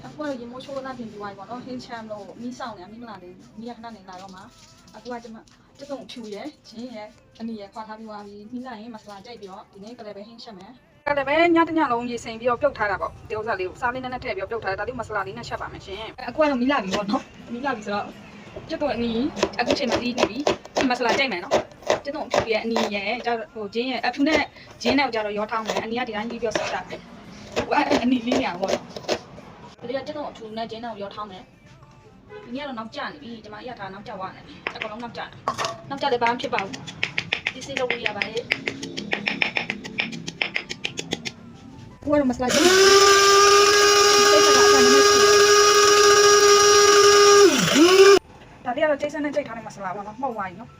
အခုကတော့ရေမိုးချိုးလာပြင်ပြီးသွားပြီပေါ့နော်ဟင်းချမ်းလို့မီးဆောင်နေမီးမလာသေးဘူးမီးရခဏနေလာတော့မှအခုကကျတုံဖြူရယ်ချင်းရယ်အနီရယ်ခွာထားပြီးသွားပြီမီးလိုက်ရင်မဆလာကြိတ်ပြီးတော့ဒီနေ့ကလည်းပဲဟင်းချက်မယ်ကလည်းပဲညတညလုံးရေစိမ်ပြီးတော့ပြုတ်ထားတာပေါ့ဒီဥစ္စာလေးကိုစားလေးနဲ့ထည့်ပြီးတော့ပြုတ်ထားတယ်ဒါလေးမဆလာလေးနဲ့ချက်ပါမယ်ရှင်အခုကတော့မီးလာပြီပေါ့နော်မီးလာပြီဆိုတော့ကျတုံအနီအခုချိန်မှပြီးနေပြီမဆလာကြိတ်မယ်နော်ကျတုံဖြူရယ်အနီရယ်ဟိုချင်းရယ်အဖြူနဲ့ဂျင်းနဲ့ကြတော့ရောထောင်းမယ်အနီကဒီတိုင်းပြီးတော့ဆက်တာပဲအနီလေးနေအောင်ပေါ့နော်ဒီကကျတော့အထူနဲ့ကျင်းတော့ရောထောင်းတယ်ဒီနေ့ကတော့နောက်ကျနေပြီဒီမှာရထားနောက်ကျသွားတယ်အကောင်လုံးနောက်ကျတယ်နောက်ကျလည်းဘာမှဖြစ်ပါဘူးဒီစိတ်လုပ်ရပါလေဘယ်လိုမစလာကြည့်ဒါလေးကတော့ကျိတ်ဆန်းနဲ့ကျိတ်ထားတဲ့မဆလာပါတော့မှုတ်သွားပြီနော်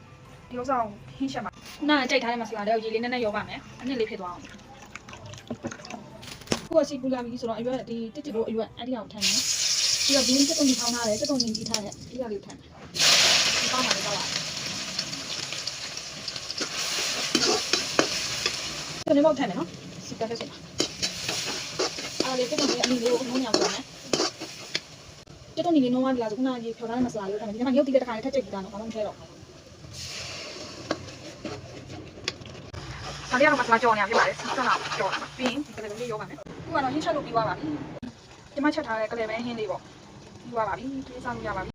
ဒီဥစ္စာကိုဟင်းချက်မှာနားကျိတ်ထားတဲ့မဆလာတဲ့ရေလေးနဲ့ရောပါမယ်အနည်းလေးဖြစ်သွားအောင်ကိုယ်စီပူလာပြီဆိုတော့အရွက်ဒီတစ်တစ်လို့အရွက်အဲ့ဒီအောင်ထမ်းမယ်ပြီးတော့ဒီစက်တုံးကြီးထောင်းထားတယ်စက်တုံးကြီးကြီးထားတယ်ဒီကလေးထမ်းတယ်ဒီပေါင်းပါလေးတော့ဒီနေ့တော့ထမ်းတယ်နော်စီကတက်စီအားလေးစက်တုံးကြီးအနည်းလေးကိုနှုံးညောင်းပါမယ်စက်တုံးကြီးနှုံးသွားပြီလားဆိုခုနကဖြော်ထားတဲ့မဆလာလေးကိုထမ်းမယ်ဒီမှာရုပ်တိတဲ့တစ်ခါလေးထပ်ကြိတ်ပြီးသားနော်ဘာမှမထဲတော့ဒါလေးကတော့မဆလာကြော်နေရဖြစ်ပါတယ်စီကနာကြော်တာပြီးရင်ဒီကလေးလေးရောပါမယ်ခုကတော့ဟင်းချက်လို့ပြီးသွားပါပြီဒီမှာချက်ထားတဲ့ကလေးပဲဟင်းလေးပေါ့ပြီးသွားပါပြီဒီစားလို့ရပါပြီ